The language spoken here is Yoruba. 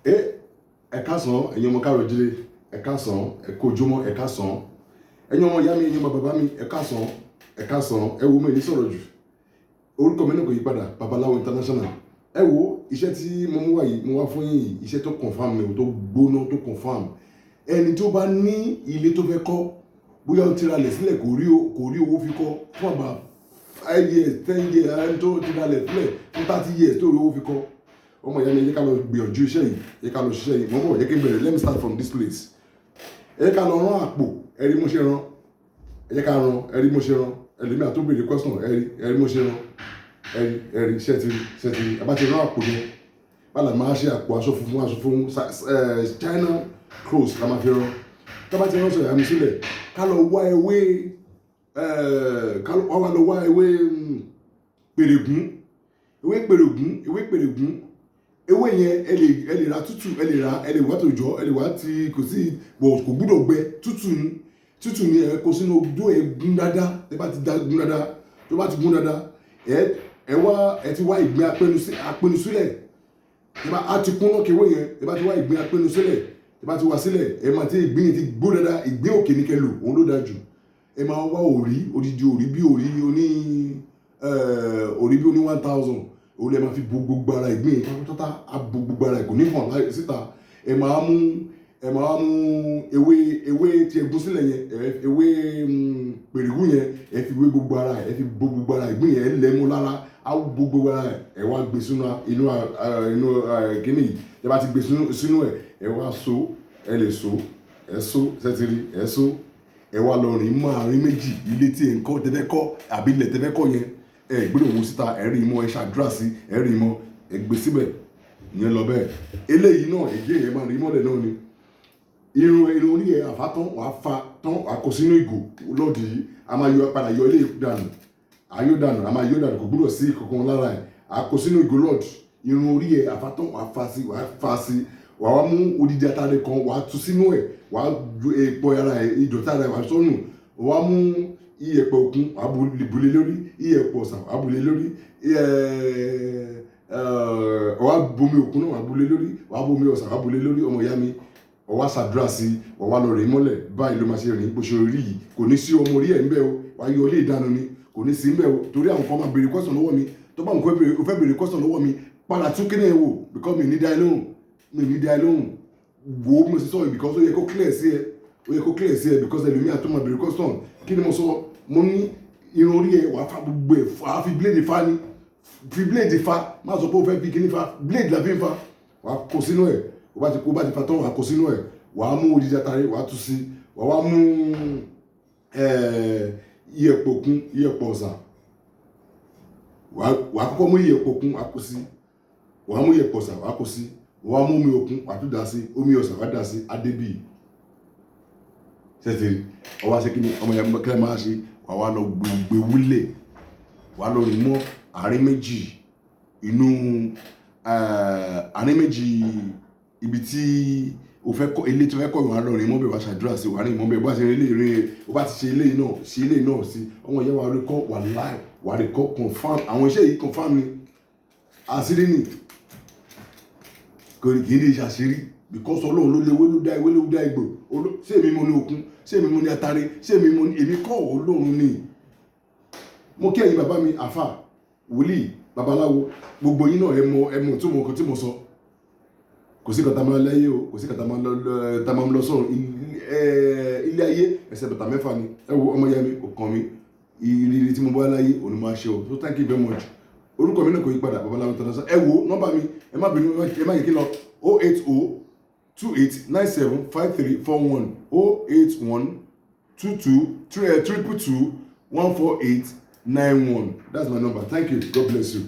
ẹ káàsán ẹ̀yin ọmọ káàárọ̀ jíire, ẹ káàsán ẹ kú ojúmọ́, ẹ káàsán ẹ̀yin ọmọ ìyá mi, ẹ̀yin ọmọ bàbá mi, ẹ káàsán ẹ wo mi ní sọ̀rọ̀ jù. Orúkọ mi náà kò yí padà, Babaláwo International. Ẹ wo iṣẹ́ tí mo mú wá yìí, mo wá fún yín iṣẹ́ tó confam ni, tó gbóná, tó confam. Ẹni tó bá ní ilé tó fẹ́ kọ́, bóyá ó ti ralẹ̀ sílẹ̀ kò rí owó fi kọ́ fún àbá 5 years 10 years, ẹni tó ti ralẹ̀ sílẹ̀ fún 30 years tó rí owó fi kọ́. Ọmọ ìyá mi, ẹ jẹ́ ká lọ gbìyànjú iṣẹ́ yìí, ẹ jẹ́ ká lọ ṣiṣẹ́ yìí. Mo bọ̀ jẹ́ kí n bẹ̀rẹ̀, let me start from this place. Ẹ jẹ́ ká lọ rán àpò, ẹ rí mo ṣe rán. Ẹ jẹ́ ká rán, ẹ rí mo ṣe rán. Ẹlòmíà tó béèrè question, ẹ rí mo ṣe rán. Ẹ rí iṣẹ́ ti rí. Ẹ bá ti rán àpò yẹn, bála máa ṣe àpò aṣọ funfun China clothes la máa fi rán. Tá bá ti rán sọ̀rọ̀ àmì sílẹ̀, ká lọ wá ewé pèrègún. Ewé yẹn ẹ lè ra tútù, ẹ lè wá tòjọ́, ẹ lè wá ti kò sí bọ̀ kò gbúdọ̀ gbẹ, tútù ni ẹ kó sínú odó, ẹ gún dáadáa. Ẹ bá ti gún dáadáa, tó bá ti gún dáadáa, ẹ ti wá ìgbín apẹnu sílẹ̀. Ẹ bá a ti kún náà kéwé yẹn, ẹ bá ti wá ìgbín apẹnu sílẹ̀, ẹ bá ti wá sílẹ̀, ẹ máa ti ìgbín yẹn ti gbó dáadáa, ìgbín òkè ní kẹ́ lò, òun ló dáa jù. Ẹ máa wá odidi òrí bí òrí oní 1000. Òun lè máa fi bo gbogbo ara ìgbín yẹn pátápátá, á bo gbogbo ara ẹ̀ kò ní hàn síta. Ẹ máa mú ewé tí ẹ gún sílẹ̀ yẹn, ewé pèrègún yẹn, ẹ fi wé gbogbo ara ẹ̀, ẹ fi bo gbogbo ara ìgbín yẹn, ẹ lẹ̀ mú lára, á bo gbogbo ara ẹ̀, ẹ wá gbé sínú inú kíní yìí. Ẹ bá ti gbé sínú ẹ̀, ẹ wá so, ẹ lè so, ẹ so, sẹ́tìrì, ẹ so, ẹ wá lọ rìn mọ́ àárín méjì ilé tí ẹ ń kọ́ tẹ́fẹ́ kọ́ àbí ilẹ̀ tẹ́fẹ́ kọ́ yẹn. Ẹ gbọ́dọ̀ wo síta, ẹ rí mọ́, ẹ ṣàdúrà sí, ẹ rí mọ́, ẹ gbé síbẹ̀, ìyẹn lọ bẹ́ẹ̀. Eléyìí náà èyí yẹn máa rí mọ́lẹ̀ náà ni. Irun orí ẹ̀ àfátán, wàá fa tán, wàá kó sínú ìgò lọ́ọ̀dì yìí. A máa padà yọ ilé dànù, a máa yọ dànù, kò gbọ́dọ̀ sí kankan lára ẹ̀. A kó sínú ìgò lọ́ọ̀dì. Irun orí ẹ̀ àfátán, wàá fa sí, wàá wá mú odidi atare kan, wàá tú sínú ẹ̀, wàá ju èèpo ara ẹ̀, ìdọ̀tí ara ẹ̀ wàá sọ́nù. Wàá mú iyẹ̀pẹ̀ òkun, wàá bulé lórí, iyẹ̀pẹ̀ ọ̀sà wàá bulé lórí, wàá bomi òkun náà wàá bulé lórí, wàá bomi ọ̀sà wàá bulé lórí. Ọmọ ìyá mi, wàá ṣàdúrà sí, wàá lọ rìn mọ́lẹ̀. Báyìí ló máa ṣe rìn bó ṣe rí yìí. Kò ní sí ọmọ orí ẹ̀ ń bẹ́ o, wàá yọ ilé ìdáná ni, kò ní sí ń bẹ́ o. Torí àwọn kan máa béèrè question lọ́wọ́ mi, tó bá nǹkan o fẹ́ béèrè question lọ́wọ́ mi, padà tún kíní ẹ̀ wò, because mi ní dá ẹ lóhùn. Wo mo sì sọ yìí because ó yẹ kó clear sí ẹ, because ẹlòmíà tó máa béèrè question. Kí ni mo sọ? Mo ní irun orí ẹ wàá fa gbogbo ẹ̀, wàá fi blade fa ni, fi blade fa, má sọ pé o fẹ́ fi kíní fa, blade la fi ń fa. Wàá kó sínú ẹ̀, o bá ti fa tán, wàá kó sínú ẹ̀, wàá mú odidi atare, wàá tú sí, wàá wá mú iyẹ̀pẹ̀ òkun, iyẹ̀pẹ̀ ọ̀sà. Wàá kọ́kọ́ mú iyẹ̀pẹ̀ òkun, wàá kó sí, wàá mú iyẹ̀pẹ̀ ọ̀sà, wàá kó sí, wàá mú omi òkun, wàá tún dà sí, omi ọ̀sà wàá dà sí, adébíyì. Sẹ́tìrì, ọwọ́ ṣe kí ni ọmọ ìyá mi kílẹ̀ máa ṣe? Wàá wá lọ gbé wúlẹ̀, wàá lọ rìn mọ́ àárín méjì ibi tí o fẹ́ kọ́, ilé tí o fẹ́ kọ́, wàá lọ rìn mọ́ bẹ́ẹ̀, wàá ṣàdúrà sí, wàá rìn mọ́ bẹ́ẹ̀. Bó bá ṣe rí o bá ti ṣe ilé náà sí, ọmọ ìyá wa rí kọ́ wà láì, wàá rí kọ́ confam. Àwọn iṣẹ́ yìí confam ni, àṣírí ni, kì í ní ìṣàṣírí, because Ọlọ́run ló léwé, ló dá ewé, ló dá egbò. Ṣé èmi mo ní òkun, ṣé èmi mo ní atare, ṣé èmi kọ́ Ọlọ́run ni. Mo kí ẹ̀yin bàbá mi, àfà, wòlíì, babaláwo, gbogbo yín náà ẹ mọ̀ tó mọ̀ nǹkan tí mo sọ. Kò sí kàtà máa láyé o, kò sí kàtà máa lọ sọ̀rọ̀ ilé ayé ẹsẹ̀ bàtà mẹ́fà ni. Ẹ wo ọmọ ìyá mi, ọkàn mi, ìrírí tí mo bá láyé òní máa ṣe o. So thank you very much. Orúkọ mi náà kò yí padà, Babaláwo International. Ẹ wo nọ́mbà mi, ẹ má bínú, ẹ má yẹ kí lọ 08028975341 08122221481. That's my number. Thank you. God bless you.